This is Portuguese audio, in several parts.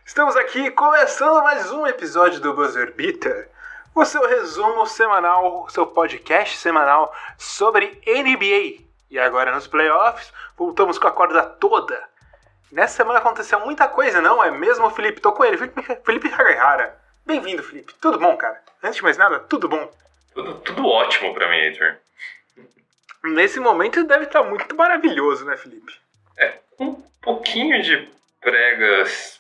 Estamos aqui começando mais um episódio do Buzzer Beater, o seu resumo semanal, o seu podcast semanal sobre NBA. E agora nos playoffs, voltamos com a corda toda. Nessa semana aconteceu muita coisa, não é mesmo, Felipe? Tô com ele, Felipe Hagahara. Bem-vindo, Felipe. Tudo bom, cara? Antes de mais nada, tudo bom? Tudo ótimo pra mim, Heitor. Nesse momento deve estar muito maravilhoso, né, Felipe? Um pouquinho de pregas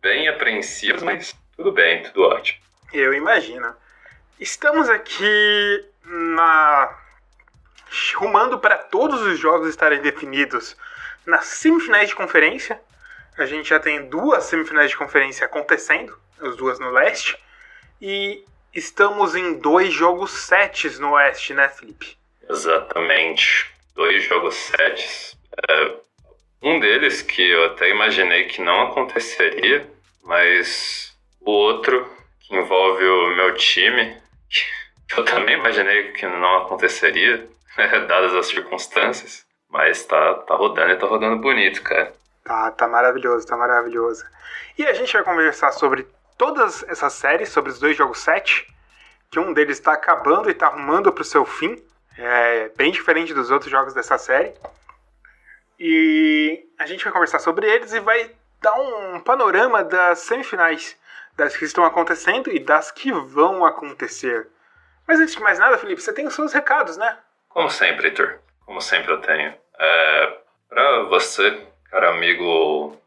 bem apreensivas, mas tudo bem, tudo ótimo. Eu imagino. Estamos aqui rumando para todos os jogos estarem definidos nas semifinais de conferência. A gente já tem duas semifinais de conferência acontecendo, as duas no leste. E estamos em 2 jogos 7 no oeste, né, Felipe? Exatamente. 2 jogos 7. Um deles que eu até imaginei que não aconteceria, mas o outro, que envolve o meu time, que eu também imaginei que não aconteceria, dadas as circunstâncias, mas tá rodando e tá rodando bonito, cara. Tá maravilhoso, tá maravilhoso. E a gente vai conversar sobre todas essas séries, sobre os 2 jogos 7, que um deles tá acabando e tá arrumando pro seu fim, bem diferente dos outros jogos dessa série. E a gente vai conversar sobre eles e vai dar um panorama das semifinais, das que estão acontecendo e das que vão acontecer. Mas antes de mais nada, Felipe, você tem os seus recados, né? Como sempre, Heitor. Como sempre eu tenho. Pra você, cara amigo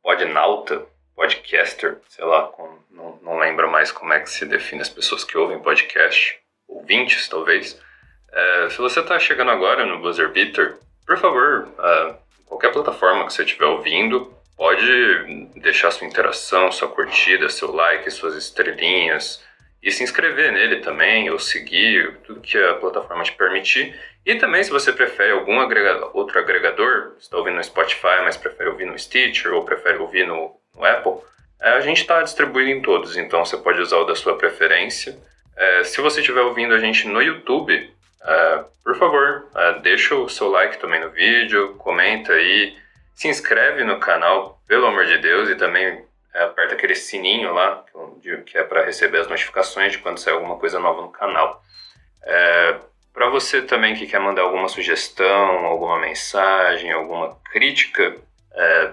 podnauta, podcaster, sei lá, não lembro mais como é que se define as pessoas que ouvem podcast, ouvintes talvez. Se você tá chegando agora no Buzzer Beater, por favor, qualquer plataforma que você estiver ouvindo, pode deixar sua interação, sua curtida, seu like, suas estrelinhas e se inscrever nele também, ou seguir, tudo que a plataforma te permitir. E também, se você prefere algum outro agregador, você está ouvindo no Spotify, mas prefere ouvir no Stitcher ou prefere ouvir no Apple, a gente está distribuído em todos, então você pode usar o da sua preferência. Se você estiver ouvindo a gente no YouTube, por favor, deixa o seu like também no vídeo, comenta aí, se inscreve no canal, pelo amor de Deus, e também aperta aquele sininho lá, que é para receber as notificações de quando sair alguma coisa nova no canal. Para você também que quer mandar alguma sugestão, alguma mensagem, alguma crítica,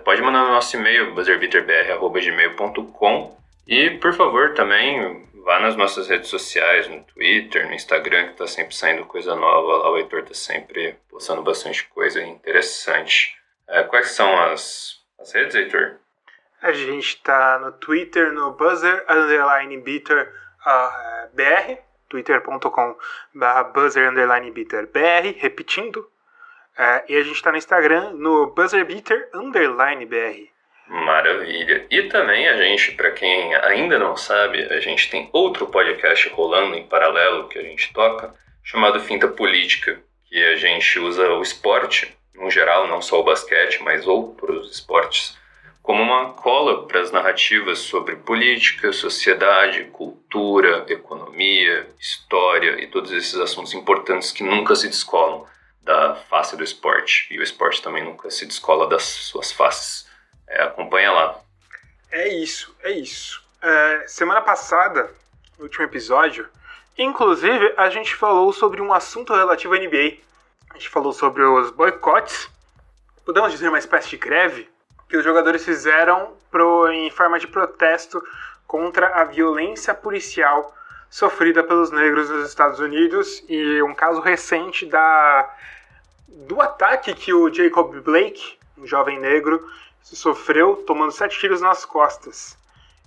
pode mandar no nosso e-mail, buzzerbeaterbr@gmail.com, e por favor também vá nas nossas redes sociais, no Twitter, no Instagram, que tá sempre saindo coisa nova lá, o Heitor tá sempre postando bastante coisa interessante. Quais são as redes, Heitor? A gente tá no Twitter, no buzzer_beater BR, twitter.com/buzzer_beater BR, repetindo. E a gente tá no Instagram, no buzzerbeater_BR. Maravilha. E também a gente, para quem ainda não sabe, a gente tem outro podcast rolando em paralelo que a gente toca, chamado Finta Política, que a gente usa o esporte, no geral, não só o basquete, mas outros esportes, como uma cola para as narrativas sobre política, sociedade, cultura, economia, história e todos esses assuntos importantes que nunca se descolam da face do esporte. E o esporte também nunca se descola das suas faces. Acompanha lá. É isso. Semana passada, no último episódio, inclusive, a gente falou sobre um assunto relativo à NBA. A gente falou sobre os boicotes, podemos dizer uma espécie de greve, que os jogadores fizeram em forma de protesto contra a violência policial sofrida pelos negros nos Estados Unidos, e um caso recente do ataque que o Jacob Blake, um jovem negro, sofreu tomando 7 tiros nas costas.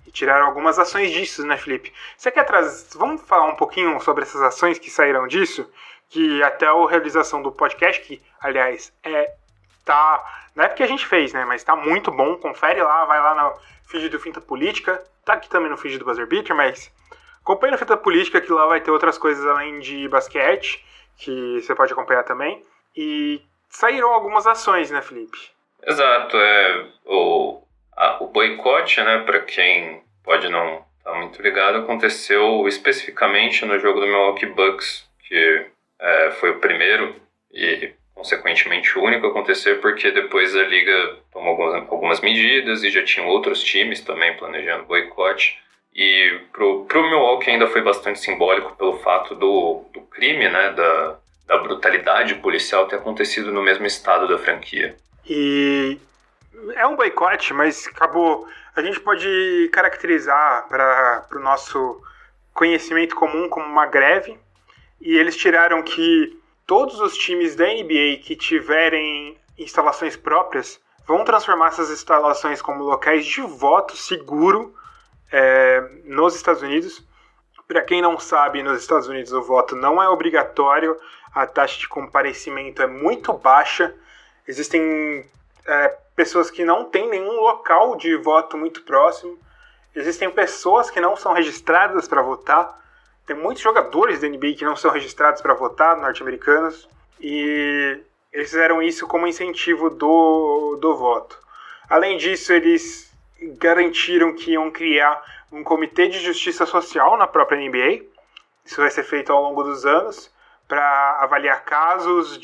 E tiraram algumas ações disso, né, Felipe? Você quer trazer... Vamos falar um pouquinho sobre essas ações que saíram disso? Que até a realização do podcast, que, aliás, não é porque a gente fez, né? Mas tá muito bom. Confere lá, vai lá no feed do Finta Política. Tá aqui também no feed do Buzzer Beater, mas acompanha no Finta Política, que lá vai ter outras coisas além de basquete, que você pode acompanhar também. E saíram algumas ações, né, Felipe? Exato, o boicote, né, para quem pode não estar muito ligado, aconteceu especificamente no jogo do Milwaukee Bucks, que foi o primeiro e consequentemente único acontecer, porque depois a liga tomou algumas medidas e já tinham outros times também planejando boicote. E pro Milwaukee ainda foi bastante simbólico pelo fato do crime, né, da brutalidade policial ter acontecido no mesmo estado da franquia. E é um boicote, mas acabou. A gente pode caracterizar para o nosso conhecimento comum como uma greve. E eles tiraram que todos os times da NBA que tiverem instalações próprias vão transformar essas instalações como locais de voto seguro nos Estados Unidos. Para quem não sabe, nos Estados Unidos o voto não é obrigatório, a taxa de comparecimento é muito baixa. Existem pessoas que não têm nenhum local de voto muito próximo. Existem pessoas que não são registradas para votar. Tem muitos jogadores da NBA que não são registrados para votar, norte-americanos. E eles fizeram isso como incentivo do voto. Além disso, eles garantiram que iam criar um comitê de justiça social na própria NBA. Isso vai ser feito ao longo dos anos para avaliar casos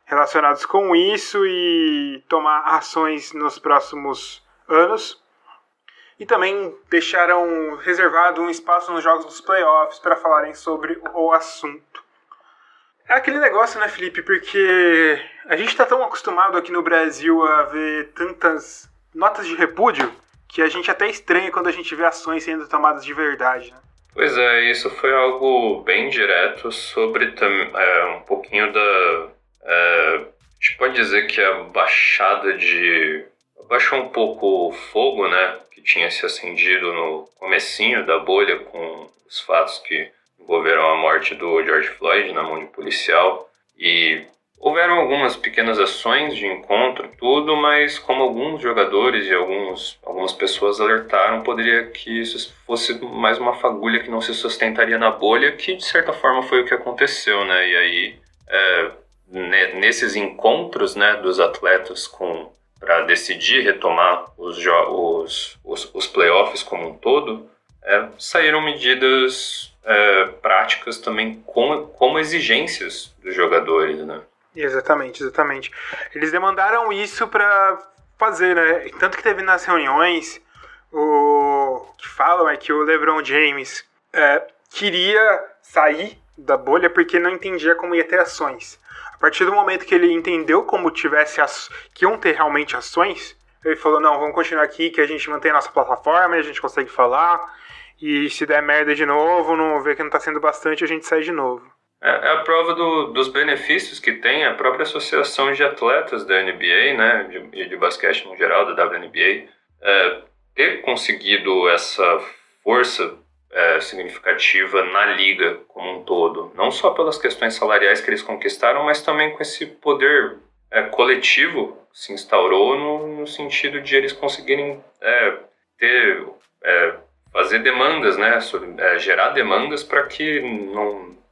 relacionados com isso e tomar ações nos próximos anos. E também deixaram reservado um espaço nos jogos dos playoffs para falarem sobre o assunto. É aquele negócio, né, Felipe? Porque a gente está tão acostumado aqui no Brasil a ver tantas notas de repúdio que a gente até estranha quando a gente vê ações sendo tomadas de verdade, né? Pois é, isso foi algo bem direto sobre um pouquinho da... a gente pode dizer que baixou um pouco o fogo, né, que tinha se acendido no comecinho da bolha com os fatos que envolveram a morte do George Floyd na mão de policial. E houveram algumas pequenas ações de encontro, tudo, mas como alguns jogadores e algumas pessoas alertaram, poderia que isso fosse mais uma fagulha que não se sustentaria na bolha, que de certa forma foi o que aconteceu, né? E aí, nesses encontros, né, dos atletas para decidir retomar os playoffs como um todo, saíram medidas práticas também como exigências dos jogadores, né? Exatamente. Eles demandaram isso para fazer, né? Tanto que teve nas reuniões o que falam é que o LeBron James queria sair da bolha porque não entendia como ia ter ações. A partir do momento que ele entendeu como que iam ter realmente ações, ele falou, não, vamos continuar aqui, que a gente mantém a nossa plataforma, a gente consegue falar, e se der merda de novo, não ver que não tá sendo bastante, a gente sai de novo. É a prova dos benefícios que tem a própria associação de atletas da NBA, né, de basquete no geral, da WNBA, ter conseguido essa força significativa na liga como um todo, não só pelas questões salariais que eles conquistaram, mas também com esse poder coletivo que se instaurou no sentido de eles conseguirem fazer demandas, né, gerar demandas para que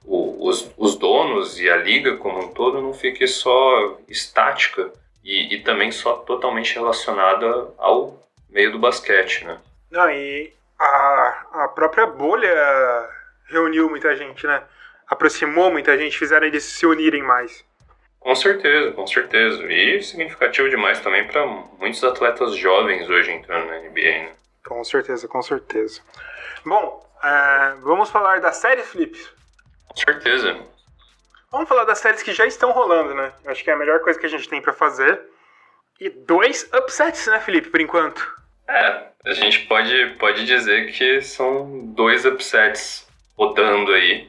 os donos e a liga como um todo não fique só estática e também só totalmente relacionada ao meio do basquete, né? Não, e a própria bolha reuniu muita gente, né? Aproximou muita gente, fizeram eles se unirem mais. Com certeza. E significativo demais também para muitos atletas jovens hoje entrando na NBA, né? Com certeza. Bom, vamos falar das séries, Felipe? Com certeza. Vamos falar das séries que já estão rolando, né? Acho que é a melhor coisa que a gente tem pra fazer. E 2 upsets, né, Felipe, por enquanto? A gente pode dizer que são 2 upsets rodando aí.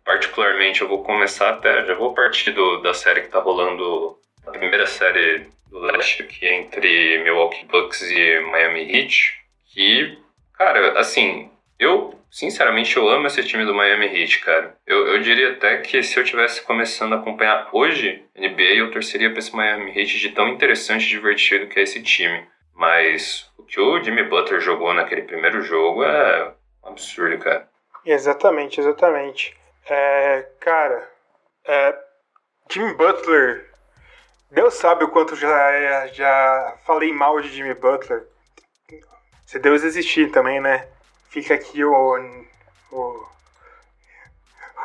Particularmente, eu vou começar já vou partir da série que tá rolando, a primeira série do leste aqui entre Milwaukee Bucks e Miami Heat, que, cara, assim, sinceramente, eu amo esse time do Miami Heat, cara. Eu diria até que se eu tivesse começando a acompanhar hoje NBA, eu torceria pra esse Miami Heat de tão interessante e divertido que é esse time. Mas o que o Jimmy Butler jogou naquele primeiro jogo é um absurdo, cara. Exatamente. Jimmy Butler, Deus sabe o quanto já falei mal de Jimmy Butler. Se Deus existir também, né? Fica aqui o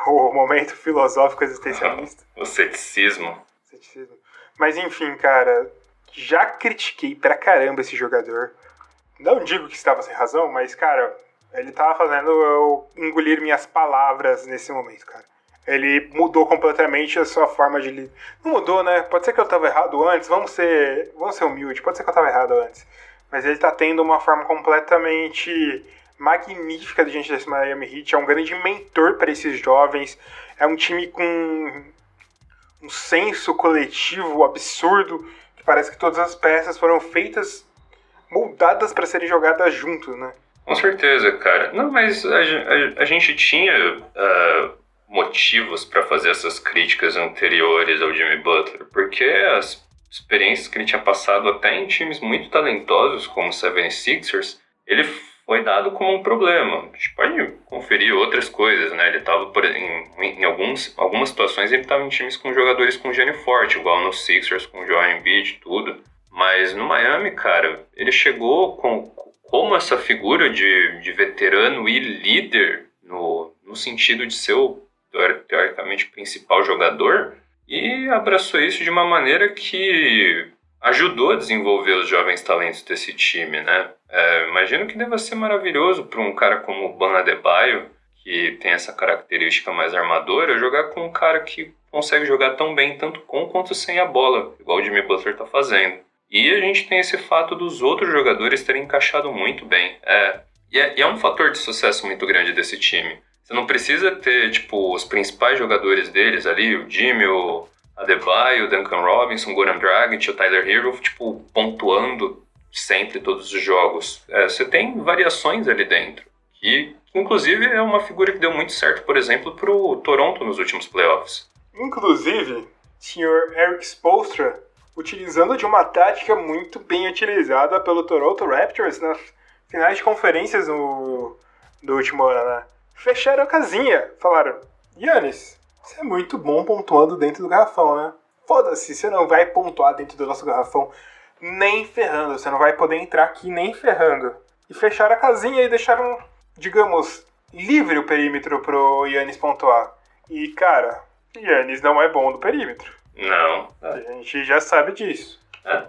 momento filosófico existencialista. O ceticismo. ceticismo. Mas enfim, cara, já critiquei pra caramba esse jogador. Não digo que estava sem razão, mas, cara, ele tava fazendo eu engolir minhas palavras nesse momento, cara. Ele mudou completamente a sua forma de... Não mudou, né? Pode ser que eu tava errado antes, vamos ser humildes, pode ser que eu tava errado antes. Mas ele tá tendo uma forma completamente magnífica de gente desse Miami Heat, é um grande mentor para esses jovens, é um time com um senso coletivo absurdo, que parece que todas as peças foram feitas, moldadas para serem jogadas juntos, né? Com certeza, cara. Não, mas a gente tinha motivos para fazer essas críticas anteriores ao Jimmy Butler, porque as experiências que ele tinha passado até em times muito talentosos, como o 76ers, ele foi dado como um problema. A gente pode conferir outras coisas, né? Ele estava em algumas situações, ele estava em times com jogadores com gênio forte, igual no Sixers, com o Joel Embiid, tudo. Mas no Miami, cara, ele chegou como essa figura de veterano e líder, no sentido de ser o, teoricamente, principal jogador, e abraçou isso de uma maneira que ajudou a desenvolver os jovens talentos desse time, né? Imagino que deva ser maravilhoso para um cara como o Bam Adebayo, que tem essa característica mais armadora, jogar com um cara que consegue jogar tão bem, tanto com quanto sem a bola, igual o Jimmy Butler está fazendo. E a gente tem esse fato dos outros jogadores terem encaixado muito bem. E é um fator de sucesso muito grande desse time. Você não precisa ter, tipo, os principais jogadores deles ali, o Jimmy, o Adebayo, o Duncan Robinson, o Goran Dragic, o Tyler Hero, tipo, pontuando sempre todos os jogos. Você tem variações ali dentro, que inclusive é uma figura que deu muito certo, por exemplo, pro Toronto nos últimos playoffs. Inclusive, Sr. Eric Spoelstra, utilizando de uma tática muito bem utilizada pelo Toronto Raptors nas finais de conferências do último ano, né? Fecharam a casinha, falaram: Giannis, você é muito bom pontuando dentro do garrafão, né? Foda-se, você não vai pontuar dentro do nosso garrafão nem ferrando, você não vai poder entrar aqui nem ferrando. E fecharam a casinha e deixaram, digamos, livre o perímetro pro Giannis pontuar. E, cara, Giannis não é bom do perímetro. Não. A gente já sabe disso.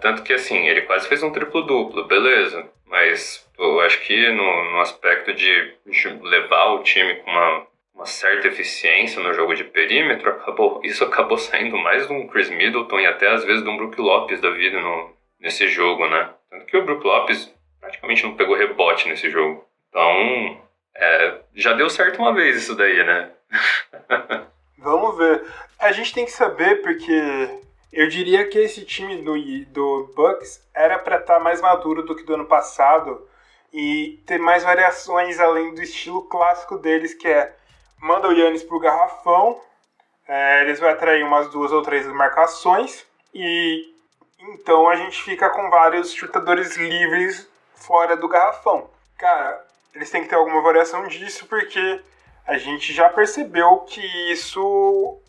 Tanto que, assim, ele quase fez um triplo-duplo, beleza. Mas eu acho que no aspecto de levar o time com uma certa eficiência no jogo de perímetro, isso acabou saindo mais de um Chris Middleton e até às vezes de um Brook Lopes da vida nesse jogo, né? Tanto que o Brook Lopes praticamente não pegou rebote nesse jogo. Então, já deu certo uma vez isso daí, né? Vamos ver. A gente tem que saber, porque eu diria que esse time do Bucks era para estar mais maduro do que do ano passado e ter mais variações além do estilo clássico deles, que é manda o Giannis pro garrafão, eles vão atrair umas 2 ou 3 marcações e então a gente fica com vários chutadores livres fora do garrafão. Cara, eles têm que ter alguma variação disso, porque a gente já percebeu que isso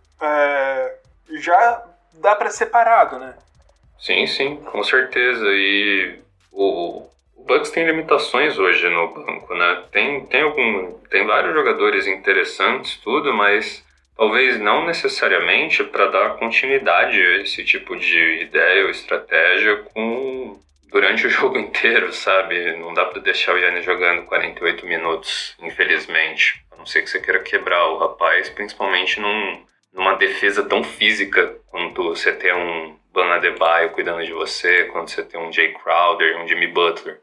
já dá pra separado, né? Sim, com certeza. E o Bucks tem limitações hoje no banco, né? Tem vários jogadores interessantes, tudo, mas talvez não necessariamente para dar continuidade a esse tipo de ideia ou estratégia durante o jogo inteiro, sabe? Não dá para deixar o Giannis jogando 48 minutos, infelizmente. A não ser que você queira quebrar o rapaz, principalmente numa defesa tão física quanto você tem um Bam Adebayo cuidando de você, quando você tem um Jay Crowder, um Jimmy Butler.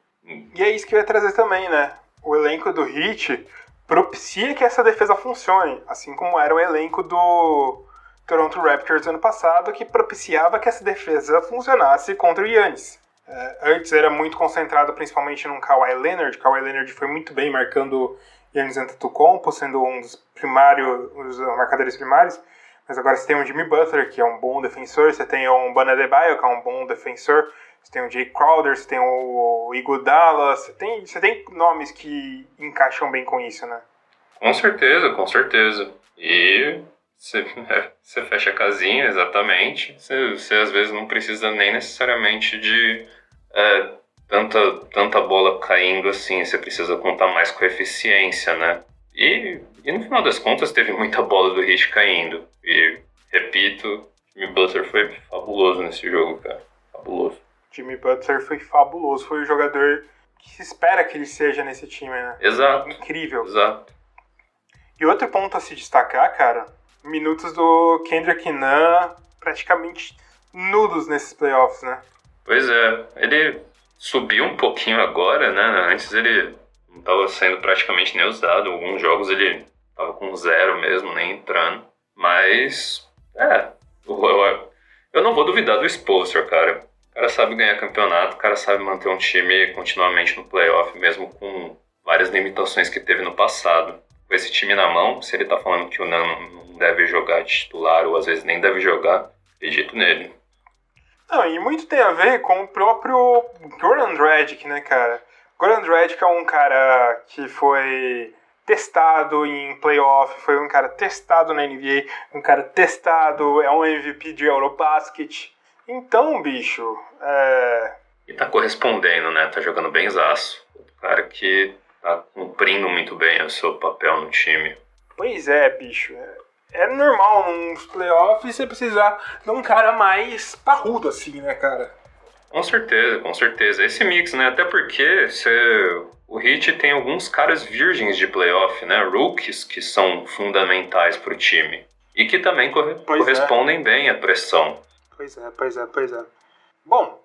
E é isso que eu ia trazer também, né? O elenco do Heat propicia que essa defesa funcione, assim como era o elenco do Toronto Raptors ano passado, que propiciava que essa defesa funcionasse contra o Giannis. Antes era muito concentrado principalmente no Kawhi Leonard. Kawhi Leonard foi muito bem marcando Giannis Antetokounmpo, sendo um dos marcadores primários. Mas agora você tem um Jimmy Butler, que é um bom defensor, você tem um Bam Adebayo, que é um bom defensor, você tem o Jay Crowder, você tem o Iguodala, você tem nomes que encaixam bem com isso, né? Com certeza. E você fecha a casinha, exatamente. Você às vezes não precisa nem necessariamente de tanta bola caindo assim, você precisa contar mais com a eficiência, né? E no final das contas teve muita bola do Heat caindo. E, repito, Jimmy Butler foi fabuloso nesse jogo, cara. Fabuloso. Jimmy Butler foi fabuloso. Foi o jogador que se espera que ele seja nesse time, né? Exato. Incrível. Exato. E outro ponto a se destacar, cara, minutos do Kendrick Nunn praticamente nulos nesses playoffs, né? Pois é, ele subiu um pouquinho agora, né? Antes ele não estava sendo praticamente nem usado. Alguns jogos ele tava com 0 mesmo, nem entrando. Mas, eu não vou duvidar do Spoelstra, cara. O cara sabe ganhar campeonato, o cara sabe manter um time continuamente no playoff, mesmo com várias limitações que teve no passado. Com esse time na mão, se ele tá falando que o não deve jogar de titular, ou às vezes nem deve jogar, acredito nele. Não, e muito tem a ver com o próprio Goran Dragic, né, cara? Goran Dragic é um cara que foi testado em playoff, foi um cara testado na NBA, um cara testado, é um MVP de Eurobasket. Então, bicho, E tá correspondendo, né? Tá jogando benzaço. O cara que tá cumprindo muito bem o seu papel no time. Pois é, bicho. É normal nos playoffs você precisar de um cara mais parrudo assim, né, cara? Com certeza, com certeza. Esse mix, né? Até porque o Heat tem alguns caras virgens de playoff, né? Rookies que são fundamentais pro time. E que também correspondem bem à pressão. Pois é. Bom,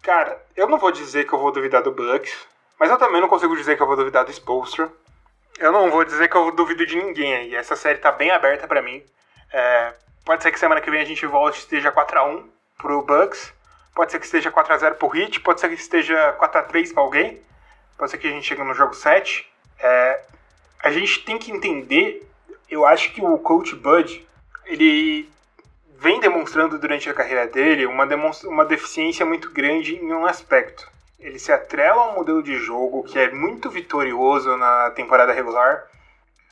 cara, eu não vou dizer que eu vou duvidar do Bucks, mas eu também não consigo dizer que eu vou duvidar do Spoelstra. Eu não vou dizer que eu duvido de ninguém aí. Essa série tá bem aberta pra mim. Pode ser que semana que vem a gente volte e esteja 4-1 pro Bucks. Pode ser que esteja 4-0 pro Heat. Pode ser que esteja 4-3 pra alguém. Pode ser que a gente chegue no jogo 7. A gente tem que entender... Eu acho que o Coach Bud, ele vem demonstrando durante a carreira dele uma deficiência muito grande em um aspecto. Ele se atrela a um modelo de jogo que é muito vitorioso na temporada regular,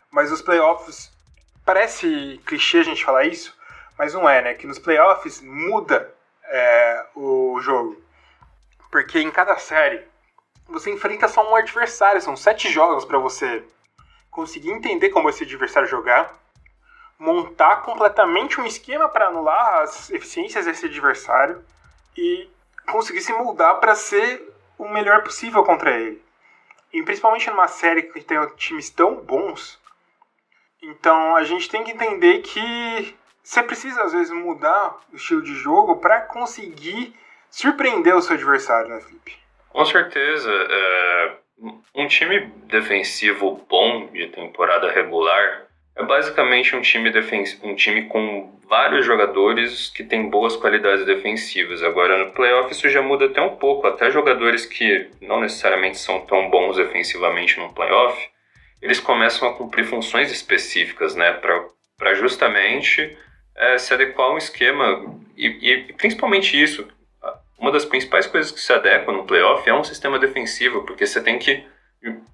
mas os playoffs, parece clichê a gente falar isso, mas não é, né? Que nos playoffs muda o jogo. Porque em cada série, você enfrenta só um adversário, são 7 jogos para você conseguir entender como esse adversário jogar, montar completamente um esquema para anular as eficiências desse adversário e conseguir se moldar para ser o melhor possível contra ele. E principalmente numa série que tem times tão bons, então a gente tem que entender que você precisa às vezes mudar o estilo de jogo para conseguir surpreender o seu adversário, né, Felipe? Com certeza. Um time defensivo bom de temporada regular é basicamente um time com vários jogadores que têm boas qualidades defensivas. Agora, no playoff isso já muda até um pouco. Até jogadores que não necessariamente são tão bons defensivamente no playoff, eles começam a cumprir funções específicas, né, para justamente se adequar a um esquema. E principalmente isso, uma das principais coisas que se adequa no playoff é um sistema defensivo, porque você tem que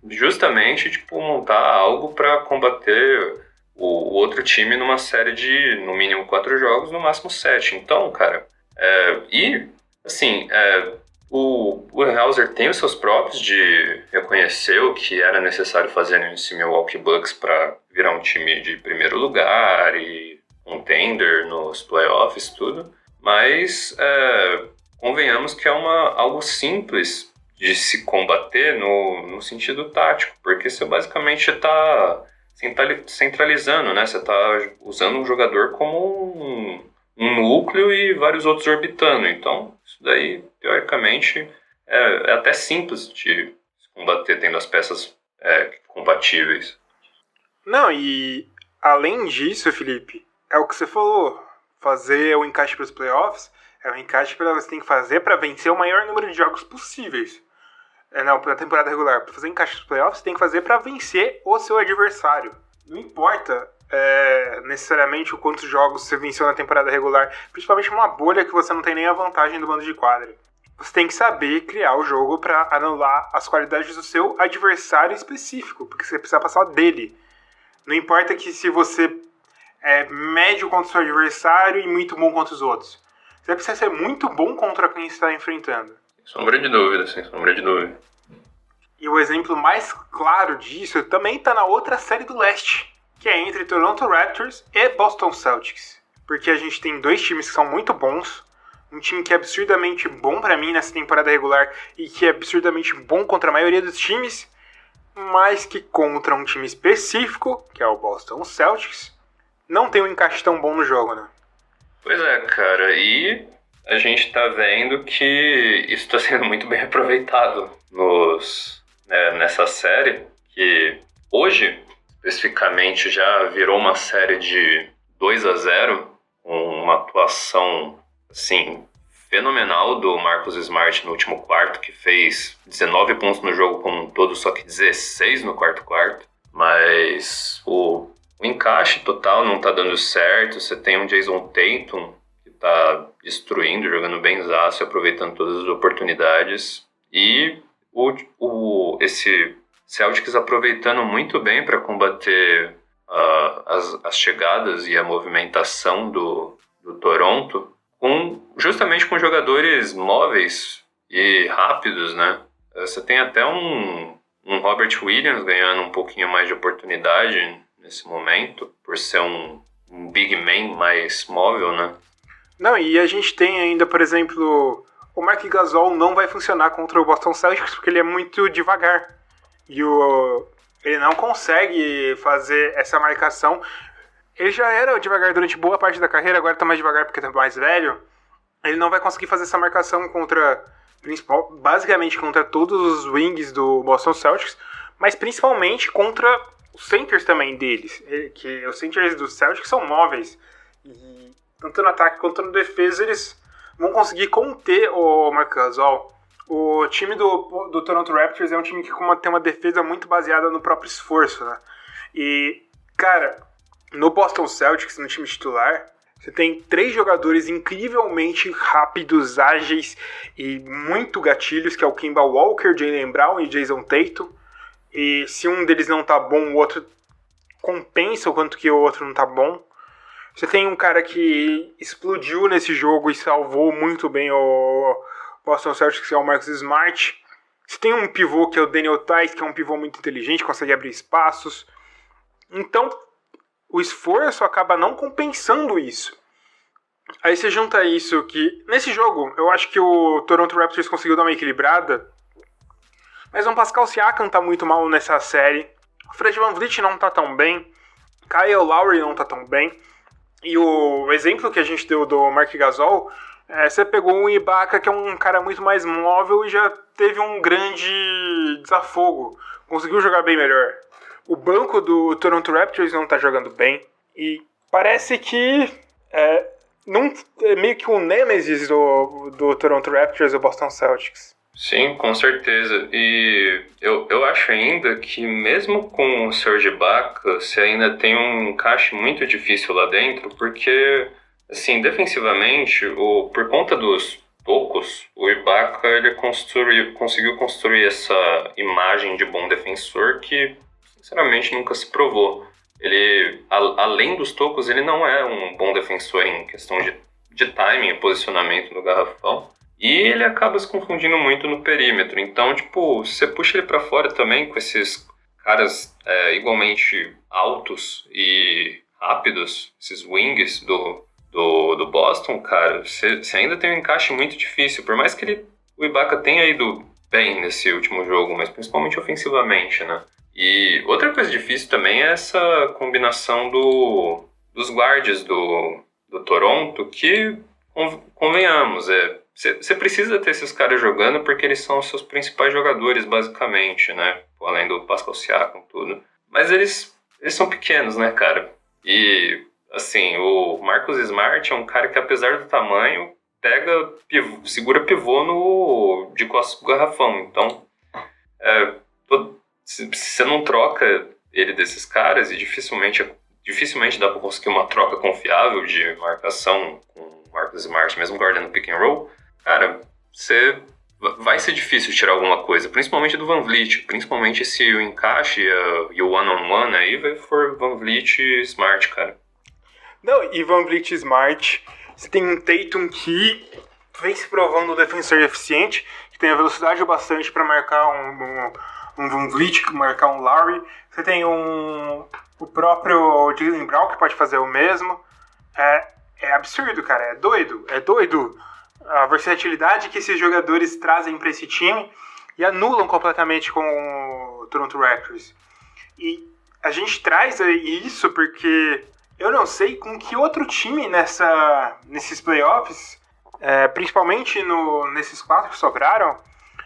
justamente montar algo para combater o outro time numa série de, no mínimo, 4 jogos, no máximo 7. Então, cara, o Budenholzer tem os seus próprios de reconhecer o que era necessário fazer nesse Milwaukee Bucks para virar um time de primeiro lugar e contender nos playoffs, tudo. Mas convenhamos que é algo simples de se combater no sentido tático, porque você basicamente está centralizando, né? Você está usando um jogador como um núcleo e vários outros orbitando. Então, isso daí, teoricamente, é até simples de se combater tendo as peças compatíveis. Não, e além disso, Felipe, é o que você falou, fazer o encaixe para os playoffs é um encaixe que você tem que fazer para vencer o maior número de jogos possíveis. Para a temporada regular. Para fazer encaixe nos playoffs, você tem que fazer para vencer o seu adversário. Não importa necessariamente o quantos jogos você venceu na temporada regular, principalmente uma bolha que você não tem nem a vantagem do mando de quadra. Você tem que saber criar o jogo para anular as qualidades do seu adversário específico, porque você precisa passar dele. Não importa que se você é médio contra o seu adversário e muito bom contra os outros. Você precisa ser muito bom contra quem está enfrentando. Sem sombra de dúvida. E o exemplo mais claro disso também está na outra série do leste, que é entre Toronto Raptors e Boston Celtics. porque a gente tem dois times que são muito bons. Um time que é absurdamente bom pra mim nessa temporada regular e que é absurdamente bom contra a maioria dos times, mas que contra um time específico, que é o Boston Celtics, não tem um encaixe tão bom no jogo, né? Pois é, cara, e a gente tá vendo que isso tá sendo muito bem aproveitado nessa série, que hoje, especificamente, já virou uma série de 2-0, com uma atuação, assim, fenomenal do Marcus Smart no último quarto, que fez 19 pontos no jogo como um todo, só que 16 no quarto. Mas o encaixe total não tá dando certo. Você tem um Jason Tatum que tá destruindo, jogando bem zaço, aproveitando todas as oportunidades. E esse Celtics aproveitando muito bem para combater as chegadas e a movimentação do Toronto, justamente com jogadores móveis e rápidos, né? Você tem até um Robert Williams ganhando um pouquinho mais de oportunidade nesse momento, por ser um big man mais móvel, né? Não, e a gente tem ainda, por exemplo, o Marc Gasol não vai funcionar contra o Boston Celtics porque ele é muito devagar. E ele não consegue fazer essa marcação. Ele já era devagar durante boa parte da carreira, agora tá mais devagar porque tá mais velho. Ele não vai conseguir fazer essa marcação basicamente contra todos os wings do Boston Celtics, mas principalmente contra os centers também deles. Que os centers do Celtics são móveis. E tanto no ataque quanto na defesa eles vão conseguir conter o Marc Gasol. O time do Toronto Raptors é um time que tem uma defesa muito baseada no próprio esforço, né? E, cara, no Boston Celtics, no time titular, você tem 3 jogadores incrivelmente rápidos, ágeis e muito gatilhos, que é o Kemba Walker, Jaylen Brown e Jason Tatum. E se um deles não tá bom, o outro compensa o quanto que o outro não tá bom. Você tem um cara que explodiu nesse jogo e salvou muito bem o Boston Celtics, que é o Marcus Smart. Você tem um pivô que é o Daniel Theis, que é um pivô muito inteligente, consegue abrir espaços. Então, o esforço acaba não compensando isso. Aí você junta isso que, nesse jogo, eu acho que o Toronto Raptors conseguiu dar uma equilibrada, mas o Pascal Siakam tá muito mal nessa série. O Fred VanVleet não tá tão bem. Kyle Lowry não tá tão bem. E o exemplo que a gente deu do Marc Gasol, você pegou um Ibaka, que é um cara muito mais móvel e já teve um grande desafogo. Conseguiu jogar bem melhor. O banco do Toronto Raptors não tá jogando bem. E parece que é meio que um nêmesis do Toronto Raptors e do Boston Celtics. Sim, com certeza. E eu acho ainda que mesmo com o Serge Ibaka, você ainda tem um encaixe muito difícil lá dentro, porque, assim, defensivamente, por conta dos tocos, o Ibaka ele conseguiu construir essa imagem de bom defensor que, sinceramente, nunca se provou. Ele, além dos tocos, ele não é um bom defensor em questão de timing e posicionamento no garrafão. E ele acaba se confundindo muito no perímetro. Então, tipo, você puxa ele pra fora também com esses caras igualmente altos e rápidos, esses wings do Boston, cara, você ainda tem um encaixe muito difícil. Por mais que o Ibaka tenha ido bem nesse último jogo, mas principalmente ofensivamente, né? E outra coisa difícil também é essa combinação dos guards do Toronto, que, convenhamos, você precisa ter esses caras jogando porque eles são os seus principais jogadores, basicamente, né? Além do Pascal Siakam, tudo. Mas eles são pequenos, né, cara? E, assim, o Marcus Smart é um cara que, apesar do tamanho, segura pivô de costas pro garrafão. Então, se você não troca ele desses caras, e dificilmente dá pra conseguir uma troca confiável de marcação com o Marcus Smart, mesmo guardando pick and roll, cara, vai ser difícil tirar alguma coisa, principalmente do VanVleet, principalmente se o encaixe e o one-on-one aí vai for VanVleet e Smart, cara. Não, e VanVleet e Smart, você tem um Tatum que vem se provando um defensor eficiente, que tem a velocidade o bastante para marcar um VanVleet, marcar um Lowry. Você tem o próprio Jaylen Brown, que pode fazer o mesmo. é absurdo, cara. É doido. É doido a versatilidade que esses jogadores trazem para esse time e anulam completamente com o Toronto Raptors. E a gente traz isso porque eu não sei com que outro time nesses playoffs, principalmente nesses 4 que sobraram,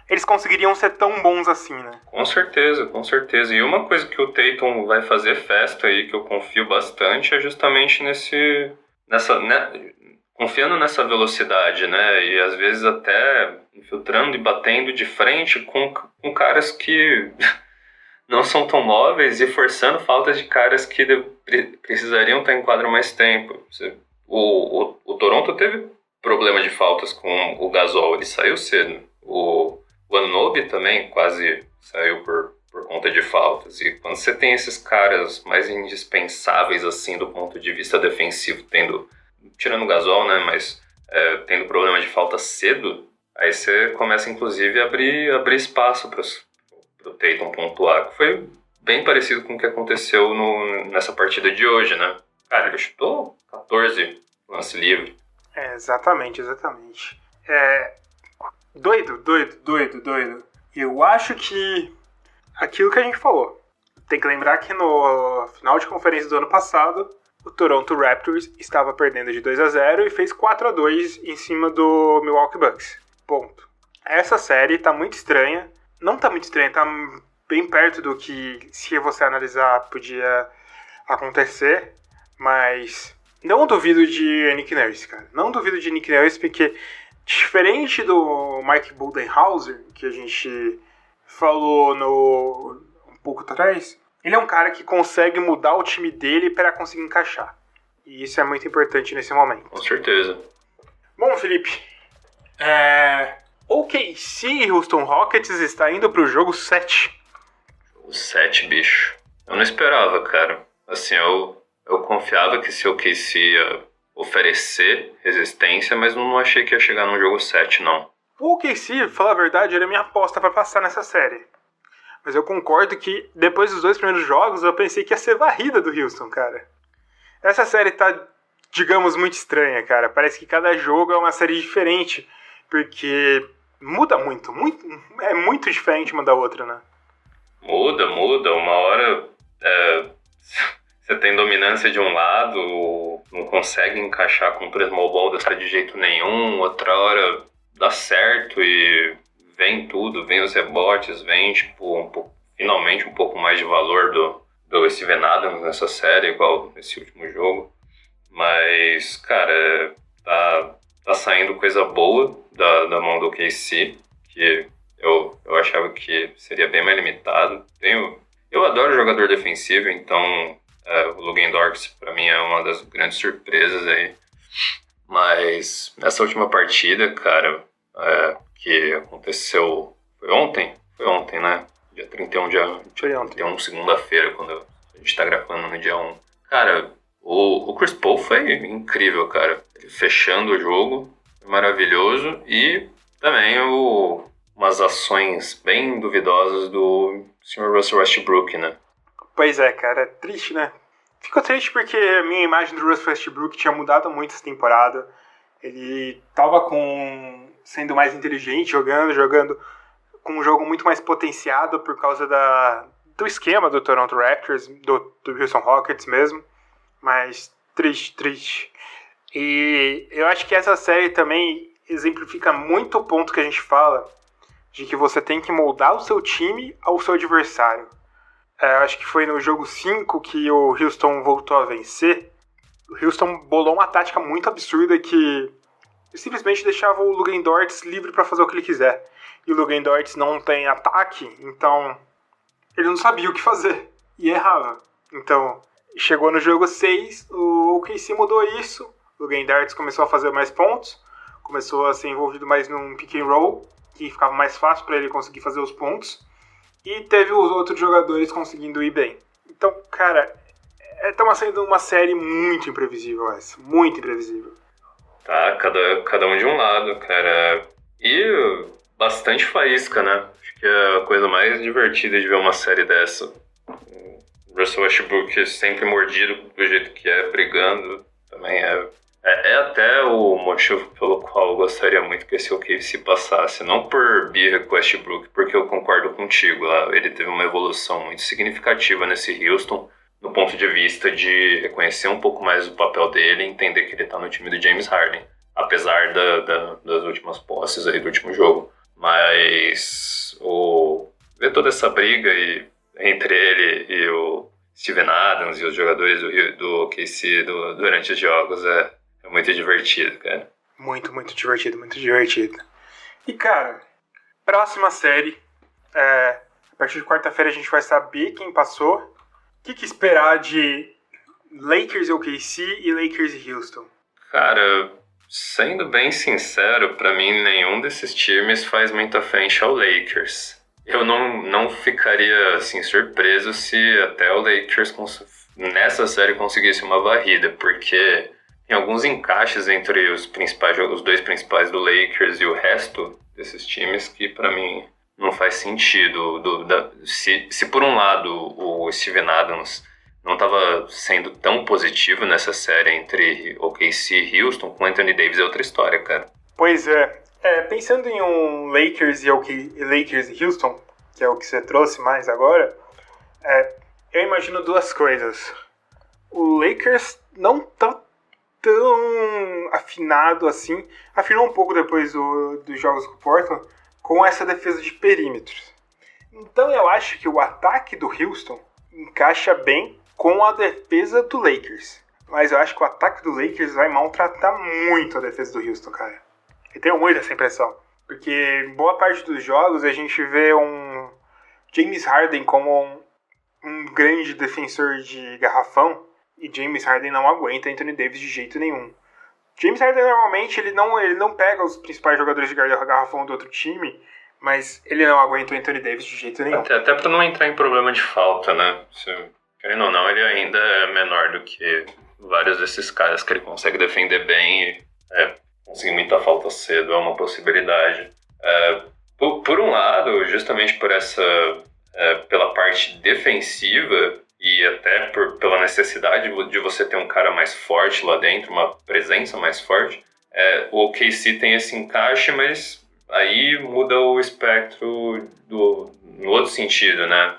eles conseguiriam ser tão bons assim, né? Com certeza, com certeza. E uma coisa que o Tatum vai fazer festa aí, que eu confio bastante, é justamente confiando nessa velocidade, né? E às vezes até infiltrando e batendo de frente com caras que não são tão móveis e forçando faltas de caras que precisariam estar em quadro mais tempo. O Toronto teve problema de faltas com o Gasol, ele saiu cedo. O Anunoby também quase saiu por conta de faltas. E quando você tem esses caras mais indispensáveis assim do ponto de vista defensivo, tirando o Gasol, né, mas tendo problema de falta cedo, aí você começa inclusive a abrir espaço para o Tatum pontuar, que foi bem parecido com o que aconteceu nessa partida de hoje, né? Cara, ele chutou 14 lance livre. Exatamente. Doido. Eu acho que aquilo que a gente falou. Tem que lembrar que no final de conferência do ano passado, o Toronto Raptors estava perdendo de 2-0 e fez 4-2 em cima do Milwaukee Bucks. Ponto. Essa série tá muito estranha. Não tá muito estranha, tá bem perto do que, se você analisar, podia acontecer. Mas não duvido de Nick Nurse, cara. Não duvido de Nick Nurse, porque diferente do Mike Budenholzer, que a gente falou um pouco atrás, ele é um cara que consegue mudar o time dele para conseguir encaixar. E isso é muito importante nesse momento. Com certeza. Bom, Felipe, OKC e Houston Rockets está indo pro jogo 7. O 7, bicho. Eu não esperava, cara. Assim, eu confiava que se o OKC ia oferecer resistência, mas não achei que ia chegar num jogo 7, não. O OKC, falar a verdade, era minha aposta para passar nessa série. Mas eu concordo que depois dos 2 primeiros jogos eu pensei que ia ser varrida do Houston, cara. Essa série tá, digamos, muito estranha, cara. Parece que cada jogo é uma série diferente, porque muda muito. É muito diferente uma da outra, né? Muda. Uma hora você tem dominância de um lado, não consegue encaixar com o small ball de jeito nenhum, outra hora dá certo e vem tudo, vem os rebotes, vem tipo, finalmente um pouco mais de valor do Steven Adams nessa série, igual nesse último jogo. Mas, cara, tá saindo coisa boa da mão do OKC, que eu achava que seria bem mais limitado. Eu adoro jogador defensivo, então o Luguin Dort pra mim é uma das grandes surpresas aí. Mas nessa última partida, cara, que aconteceu... Foi ontem, né? Dia 31, segunda-feira, quando a gente tá gravando no dia 1. Cara, o Chris Paul foi incrível, cara. Ele fechando o jogo, foi maravilhoso. E também umas ações bem duvidosas do Sr. Russell Westbrook, né? Pois é, cara, é triste, né? Ficou triste porque a minha imagem do Russell Westbrook tinha mudado muito essa temporada. Ele tava sendo mais inteligente, jogando com um jogo muito mais potenciado por causa do esquema do Toronto Raptors, do Houston Rockets mesmo. Mas triste. E eu acho que essa série também exemplifica muito o ponto que a gente fala de que você tem que moldar o seu time ao seu adversário. Acho que foi no jogo 5 que o Houston voltou a vencer. O Houston bolou uma tática muito absurda que simplesmente deixava o Luguin Dort livre para fazer o que ele quiser. E o Luguin Dort não tem ataque, então ele não sabia o que fazer. E errava. Então, chegou no jogo 6, o OKC mudou isso. O Luguin Dort começou a fazer mais pontos, começou a ser envolvido mais num pick and roll, que ficava mais fácil para ele conseguir fazer os pontos. E teve os outros jogadores conseguindo ir bem. Então, cara, tá sendo uma série muito imprevisível essa. Muito imprevisível. Tá, cada um de um lado, cara. E bastante faísca, né? Acho que é a coisa mais divertida de ver uma série dessa. O Russell Westbrook sempre mordido do jeito que é, brigando. Também é É até o motivo pelo qual eu gostaria muito que esse OKC passasse. Não por birra com o Westbrook, porque eu concordo contigo. Ele teve uma evolução muito significativa nesse Houston, do ponto de vista de reconhecer um pouco mais o papel dele e entender que ele está no time do James Harden, apesar das últimas posses aí do último jogo. Mas ver toda essa briga entre ele e o Steven Adams e os jogadores do OKC durante os jogos é muito divertido, cara. Muito, muito divertido, muito divertido. E, cara, próxima série, a partir de quarta-feira a gente vai saber quem passou. O que esperar de Lakers e OKC e Lakers e Houston? Cara, sendo bem sincero, pra mim nenhum desses times faz muita frente ao Lakers. Eu não ficaria assim, surpreso se até o Lakers nessa série conseguisse uma varrida, porque tem alguns encaixes entre os dois principais do Lakers e o resto desses times que pra mim não faz sentido. Se por um lado o Steven Adams não estava sendo tão positivo nessa série entre OKC e Houston, com Anthony Davis é outra história, cara. Pois é. Pensando em um Lakers e Houston, que é o que você trouxe mais agora, eu imagino duas coisas. O Lakers não tá tão afinado assim, afinou um pouco depois dos jogos com o Portland, com essa defesa de perímetros. Então eu acho que o ataque do Houston encaixa bem com a defesa do Lakers. Mas eu acho que o ataque do Lakers vai maltratar muito a defesa do Houston, cara. Eu tenho muito essa impressão. Porque em boa parte dos jogos a gente vê um James Harden como um grande defensor de garrafão. E James Harden não aguenta Anthony Davis de jeito nenhum. James Harden normalmente ele não pega os principais jogadores de garrafão do outro time, mas ele não aguenta o Anthony Davis de jeito nenhum. Até pra não entrar em problema de falta, né? Querendo ou não, ele ainda é menor do que vários desses caras que ele consegue defender bem e conseguir muita falta cedo é uma possibilidade. Por um lado, justamente pela parte defensiva e até pela necessidade de você ter um cara mais forte lá dentro, uma presença mais forte, o OKC tem esse encaixe, mas aí muda o espectro no outro sentido, né?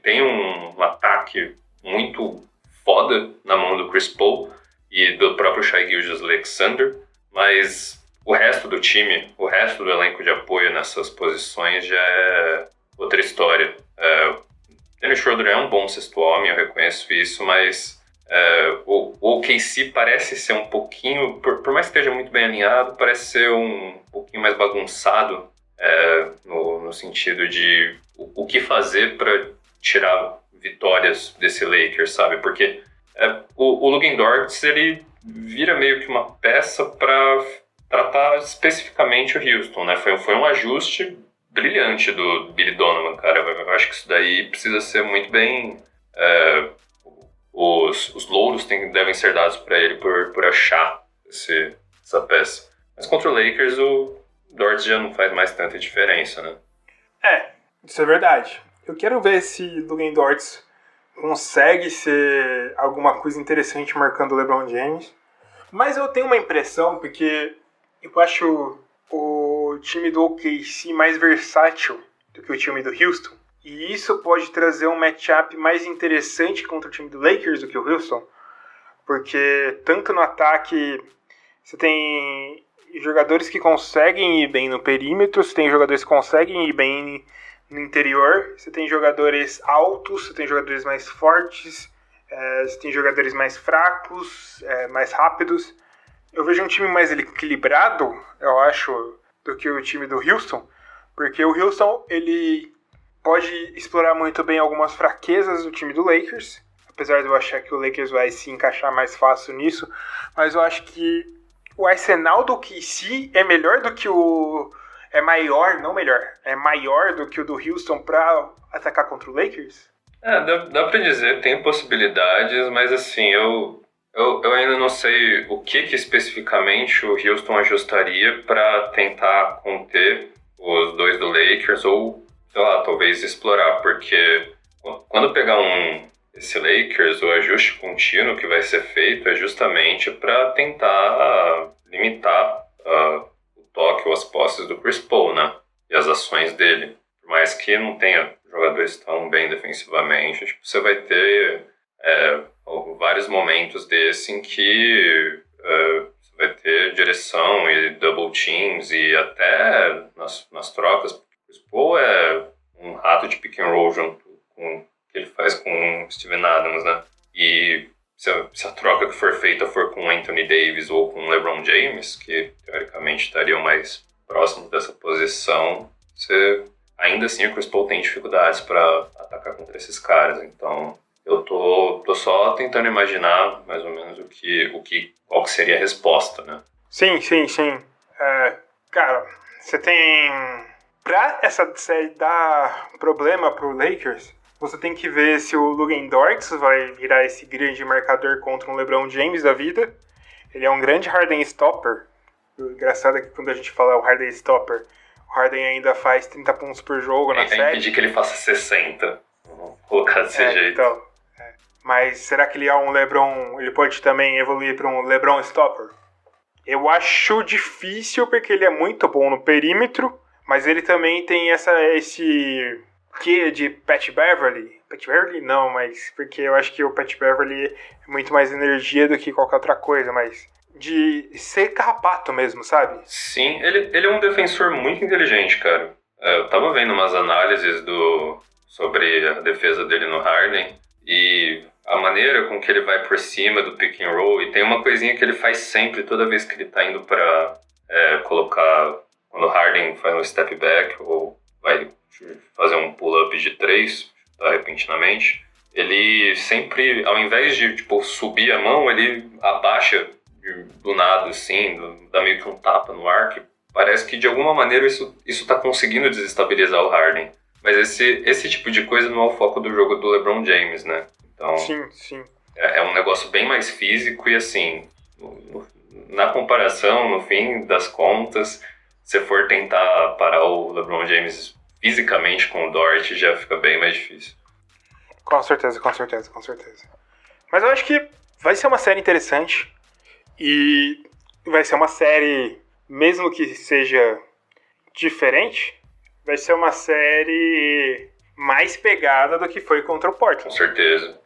Tem um ataque muito foda na mão do Chris Paul e do próprio Shai Gilgeous-Alexander, mas o resto do time, o resto do elenco de apoio nessas posições já é outra história. Dennis Schroeder é um bom sexto homem, eu reconheço isso, mas o OKC parece ser um pouquinho, por mais que esteja muito bem alinhado, parece ser um pouquinho mais bagunçado no sentido de o que fazer para tirar vitórias desse Lakers, sabe? Porque o Luka Doncic, ele vira meio que uma peça para tratar especificamente o Houston, né? Foi um ajuste brilhante do Billy Donovan, cara. Eu acho que isso daí precisa ser muito bem... Os louros devem ser dados para ele por achar essa peça. Mas contra o Lakers, o Dort já não faz mais tanta diferença, né? Isso é verdade. Eu quero ver se Luka Doncic consegue ser alguma coisa interessante marcando o LeBron James. Mas eu tenho uma impressão, porque eu acho o time do OKC mais versátil do que o time do Houston. E isso pode trazer um matchup mais interessante contra o time do Lakers do que o Houston. Porque tanto no ataque você tem jogadores que conseguem ir bem no perímetro, você tem jogadores que conseguem ir bem no interior, você tem jogadores altos, você tem jogadores mais fortes, você tem jogadores mais fracos, mais rápidos. Eu vejo um time mais equilibrado, eu acho, do que o time do Houston, porque o Houston ele pode explorar muito bem algumas fraquezas do time do Lakers, apesar de eu achar que o Lakers vai se encaixar mais fácil nisso, mas eu acho que o arsenal do OKC é melhor do que é maior, não melhor, é maior do que o do Houston para atacar contra o Lakers? Dá pra dizer, tem possibilidades, mas assim, eu ainda não sei o que especificamente o Houston ajustaria para tentar conter os dois do Lakers ou, sei lá, talvez explorar, porque quando pegar esse Lakers, o ajuste contínuo que vai ser feito é justamente para tentar limitar o toque ou as posses do Chris Paul, né? E as ações dele. Por mais que não tenha jogadores tão bem defensivamente, tipo, você vai ter vários momentos desse em que você vai ter direção e double teams e até nas trocas. O Chris Paul é um rato de pick and roll junto com o que ele faz com o Steven Adams, né? E se a troca que for feita for com Anthony Davis ou com LeBron James, que teoricamente estariam mais próximos dessa posição, ainda assim o Chris Paul tem dificuldades para atacar contra esses caras. Então eu tô só tentando imaginar mais ou menos qual que seria a resposta, né? Sim. Cara, você tem... Pra essa série dar problema pro Lakers, você tem que ver se o Luguentz Dort vai virar esse grande marcador contra um LeBron James da vida. Ele é um grande Harden stopper. O engraçado é que quando a gente fala o Harden stopper, o Harden ainda faz 30 pontos por jogo na série. É impedir que ele faça 60. Vamos colocar desse jeito. Então, Mas será que ele é um LeBron... Ele pode também evoluir para um LeBron stopper? Eu acho difícil porque ele é muito bom no perímetro, mas ele também tem esse quê de Pat Beverly. Pat Beverly não, mas porque eu acho que o Pat Beverly é muito mais energia do que qualquer outra coisa, mas de ser carrapato mesmo, sabe? Sim, ele é um defensor muito inteligente, cara. Eu tava vendo umas análises sobre a defesa dele no Harden e a maneira com que ele vai por cima do pick and roll, e tem uma coisinha que ele faz sempre toda vez que ele tá indo pra colocar, quando o Harden faz um step back ou vai fazer um pull-up de 3, repentinamente, ele sempre, ao invés de subir a mão, ele abaixa do nada, assim, dá meio que um tapa no ar, que parece que de alguma maneira isso tá conseguindo desestabilizar o Harden. Mas esse tipo de coisa não é o foco do jogo do LeBron James, né? Então, sim. É um negócio bem mais físico e, assim, na comparação, no fim das contas, se for tentar parar o LeBron James fisicamente com o Dort, já fica bem mais difícil. Com certeza. Mas eu acho que vai ser uma série interessante e vai ser uma série, mesmo que seja diferente, vai ser uma série mais pegada do que foi contra o Portland. Com certeza.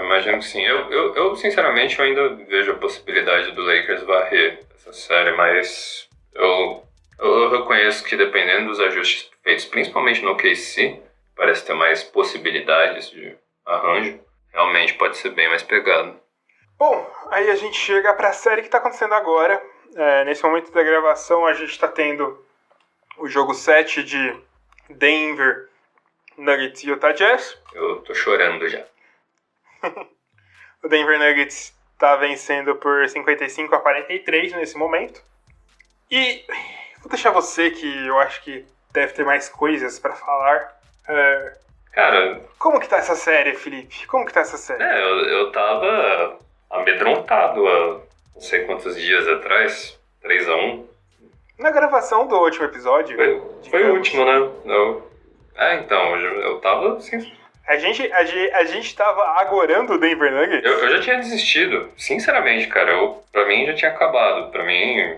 Imagino que sim. Eu sinceramente, eu ainda vejo a possibilidade do Lakers varrer essa série, mas eu reconheço que dependendo dos ajustes feitos, principalmente no OKC, parece ter mais possibilidades de arranjo, realmente pode ser bem mais pegado. Bom, aí a gente chega pra série que tá acontecendo agora. Nesse momento da gravação, a gente tá tendo o jogo 7 de Denver Nuggets e Utah Jazz. Eu tô chorando já. O Denver Nuggets tá vencendo por 55-43 nesse momento. E vou deixar você, que eu acho que deve ter mais coisas pra falar. Cara... Como que tá essa série, Felipe? Como que tá essa série? Eu tava amedrontado há não sei quantos dias atrás. 3-1. Na gravação do último episódio. Foi o último, né? Então, eu tava assim... A gente tava agorando o Denver Nuggets. Eu já tinha desistido, sinceramente, cara. Pra mim já tinha acabado. Pra mim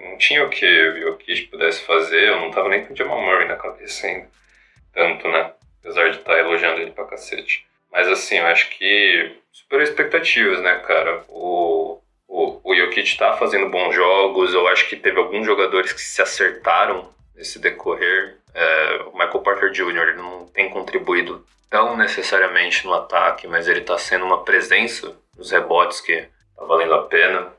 não tinha o que o Jokic pudesse fazer. Eu não tava nem com o Jamal Murray na cabeça ainda. Tanto, né? Apesar de estar elogiando ele pra cacete. Mas assim, eu acho que super expectativas, né, cara? O Jokic tá fazendo bons jogos. Eu acho que teve alguns jogadores que se acertaram nesse decorrer. O Michael Porter Jr. ele não tem contribuído tão necessariamente no ataque, mas ele tá sendo uma presença nos rebotes que tá valendo a pena.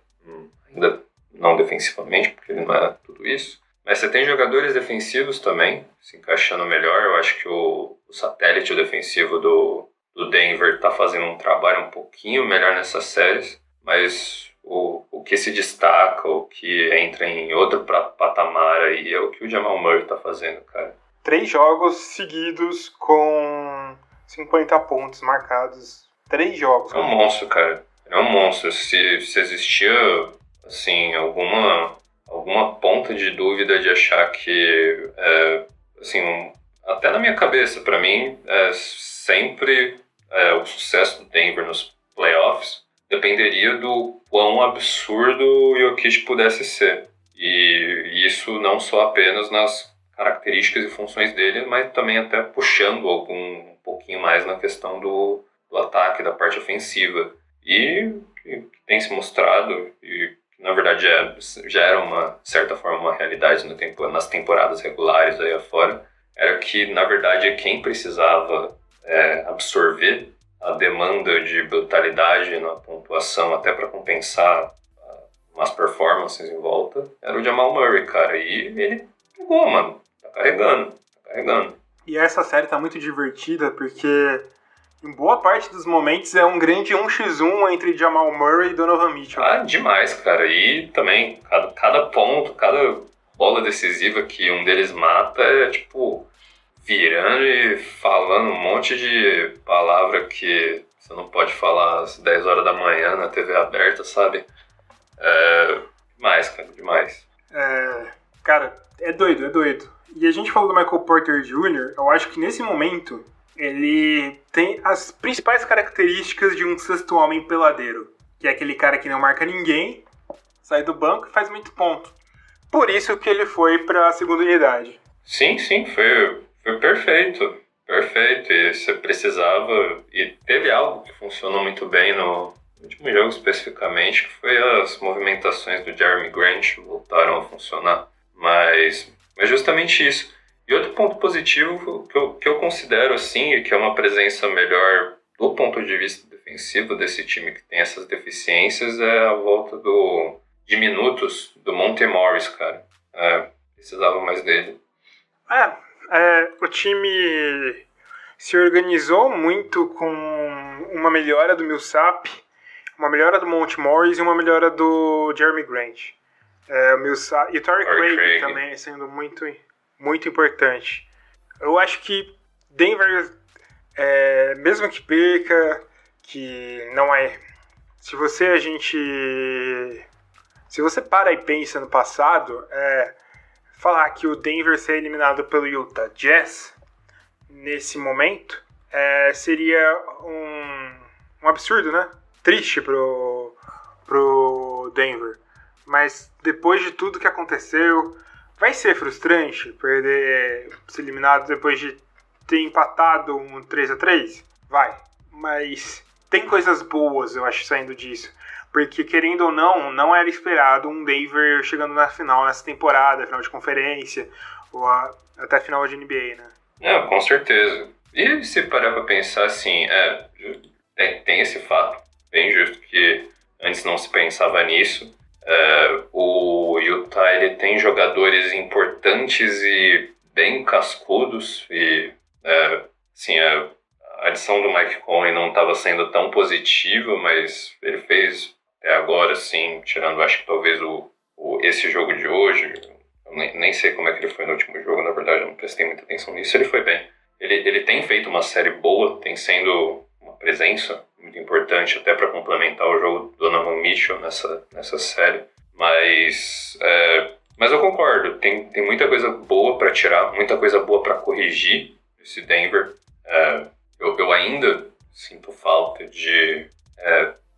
Ainda não defensivamente, porque ele não é tudo isso. Mas você tem jogadores defensivos também, se encaixando melhor. Eu acho que o satélite defensivo do Denver tá fazendo um trabalho um pouquinho melhor nessas séries, mas o que se destaca, o que entra em outro patamar aí é o que o Jamal Murray tá fazendo, cara. 3 jogos seguidos com 50 pontos marcados. 3 jogos. É um monstro, cara. É um monstro. Se existia, assim, alguma ponta de dúvida de achar que, assim, até na minha cabeça, pra mim, sempre o sucesso do Denver nos playoffs dependeria do quão absurdo o Jokic pudesse ser. E isso não só apenas nas características e funções dele, mas também até puxando um pouquinho mais na questão do ataque, da parte ofensiva. E tem se mostrado, e na verdade já era uma certa forma uma realidade nas temporadas regulares aí afora, era que na verdade quem precisava absorver a demanda de brutalidade na pontuação até para compensar umas performances em volta era o Jamal Murray, cara, e ele pegou, mano, tá carregando. E essa série tá muito divertida porque em boa parte dos momentos é um grande 1x1 entre Jamal Murray e Donovan Mitchell. Ah, demais, cara. E também, cada ponto, cada bola decisiva que um deles mata é, tipo, virando e falando um monte de palavra que você não pode falar às 10 horas da manhã na TV aberta, sabe? Demais, cara, demais. Cara, é doido. E a gente falou do Michael Porter Jr., eu acho que nesse momento ele tem as principais características de um sexto homem peladeiro, que é aquele cara que não marca ninguém, sai do banco e faz muito ponto. Por isso que ele foi pra segunda unidade. Sim, foi perfeito. E você precisava... E teve algo que funcionou muito bem no último jogo especificamente, que foi as movimentações do Jeremy Grant voltaram a funcionar. Mas justamente isso. E outro ponto positivo que eu considero assim, e que é uma presença melhor do ponto de vista defensivo desse time que tem essas deficiências, é a volta de minutos do Monte Morris, cara. Precisava mais dele. O time se organizou muito com uma melhora do Millsap, uma melhora do Monte Morris e uma melhora do Jeremy Grant. O Millsap, e o Torrey Craig também sendo muito importante. Eu acho que Denver, mesmo que perca, que não é... Se você para e pensa no passado, falar que o Denver ser eliminado pelo Utah Jazz nesse momento seria um absurdo, né? Triste pro Denver. Mas depois de tudo que aconteceu, vai ser frustrante perder, ser eliminado depois de ter empatado um 3-3? Vai. Mas tem coisas boas, eu acho, saindo disso. Porque, querendo ou não era esperado um Denver chegando na final nessa temporada, final de conferência, ou até final de NBA, né? Com certeza. E se parar pra pensar assim, tem esse fato bem justo que antes não se pensava nisso. O Utah ele tem jogadores importantes e bem cascudos e assim, a adição do Mike Conley não estava sendo tão positiva, mas ele fez até agora, assim, tirando acho que talvez esse jogo de hoje, eu nem sei como é que ele foi no último jogo, na verdade eu não prestei muita atenção nisso, ele foi bem. Ele tem feito uma série boa, tem sendo uma presença muito importante até para complementar o jogo do Donovan Mitchell nessa série. Mas eu concordo, tem muita coisa boa para tirar, muita coisa boa para corrigir esse Denver. Eu ainda sinto falta de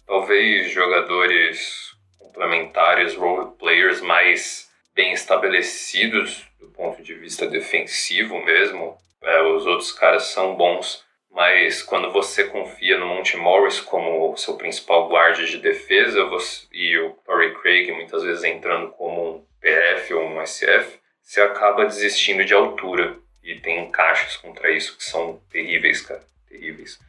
talvez jogadores complementares, role players mais bem estabelecidos do ponto de vista defensivo mesmo. Os outros caras são bons, mas quando você confia no Monte Morris como seu principal guarda de defesa e o Torrey Craig muitas vezes entrando como um PF ou um SF, você acaba desistindo de altura. E tem encaixes contra isso que são terríveis, cara. Terríveis.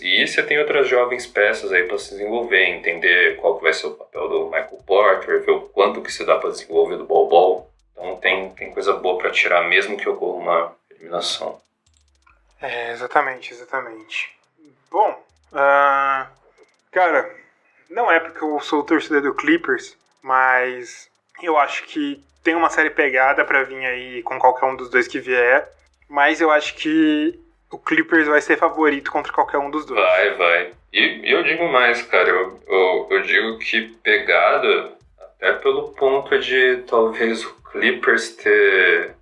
E você tem outras jovens peças aí para se desenvolver, entender qual que vai ser o papel do Michael Porter, ver o quanto que se dá para desenvolver do Bol. Então tem coisa boa para tirar, mesmo que ocorra uma eliminação. Exatamente. Bom, cara, não é porque eu sou torcedor do Clippers, mas eu acho que tem uma série pegada pra vir aí com qualquer um dos dois que vier, mas eu acho que o Clippers vai ser favorito contra qualquer um dos dois. Vai. E eu digo mais, cara, eu digo que pegada até pelo ponto de talvez o Clippers ter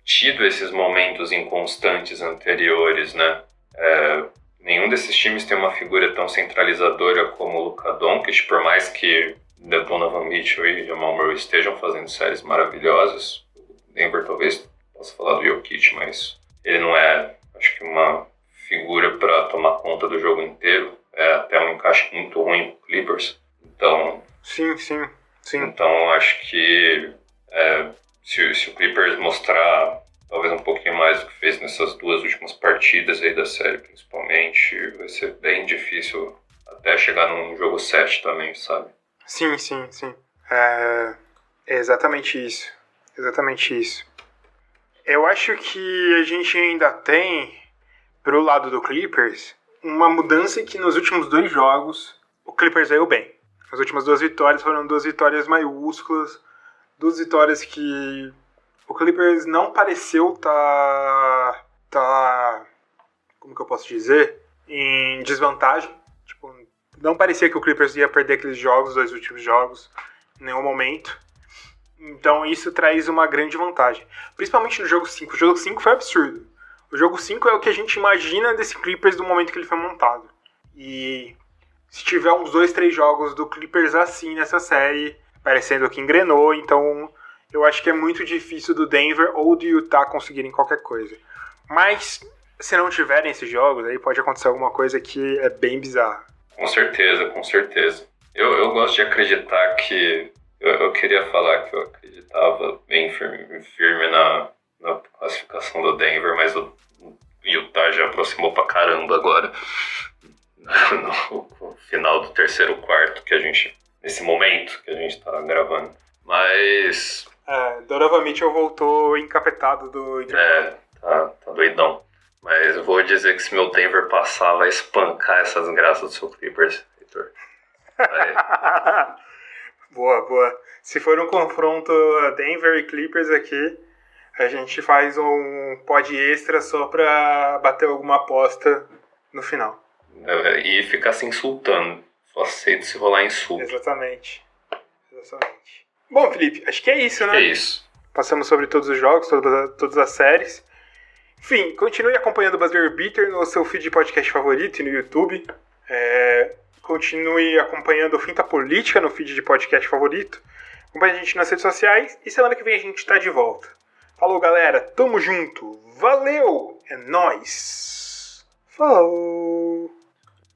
tido esses momentos inconstantes anteriores, né? nenhum desses times tem uma figura tão centralizadora como o Luka Doncic, por mais que Donovan Mitchell e Jamal Murray estejam fazendo séries maravilhosas. O Denver talvez possa falar do Jokic, mas ele não é, acho que, uma figura para tomar conta do jogo inteiro. É até um encaixe muito ruim com o Clippers. Então, Sim. então acho que se o Clippers mostrar talvez um pouquinho mais do que fez nessas 2 últimas partidas aí da série, principalmente, vai ser bem difícil até chegar num jogo 7 também, sabe? Sim. É exatamente isso. Exatamente isso. Eu acho que a gente ainda tem, pro lado do Clippers, uma mudança que nos últimos 2 jogos o Clippers veio bem. As últimas 2 vitórias foram 2 vitórias maiúsculas, 2 vitórias que o Clippers não pareceu tá como que eu posso dizer, em desvantagem. Tipo, não parecia que o Clippers ia perder aqueles jogos, 2 últimos jogos, em nenhum momento. Então isso traz uma grande vantagem. Principalmente no jogo 5. O jogo 5 foi absurdo. O jogo 5 é o que a gente imagina desse Clippers do momento que ele foi montado. E se tiver uns 2, 3 jogos do Clippers assim nessa série, parecendo que engrenou, então eu acho que é muito difícil do Denver ou do Utah conseguirem qualquer coisa. Mas se não tiverem esses jogos, aí pode acontecer alguma coisa que é bem bizarra. Com certeza. Eu gosto de acreditar que... Eu queria falar que eu acreditava bem firme na classificação do Denver, mas o Utah já aproximou pra caramba agora. No final do 3º quarto, nesse momento que a gente tá gravando. Mas... Donovan Mitchell voltou encapetado do intervalo. Tá doidão. Mas eu vou dizer que se meu Denver passar, vai espancar essas graças do seu Clippers, Heitor. Boa. Se for um confronto Denver e Clippers aqui, a gente faz um pod extra só pra bater alguma aposta no final. E ficar se insultando. Só aceito se rolar insulto. Exatamente. Bom, Felipe, acho que é isso, né? É isso. Passamos sobre todos os jogos, todas as séries. Enfim, continue acompanhando o Buzzer Beater no seu feed de podcast favorito e no YouTube. Continue acompanhando o Finta Política no feed de podcast favorito. Acompanhe a gente nas redes sociais e semana que vem a gente tá de volta. Falou, galera. Tamo junto. Valeu. É nóis. Falou.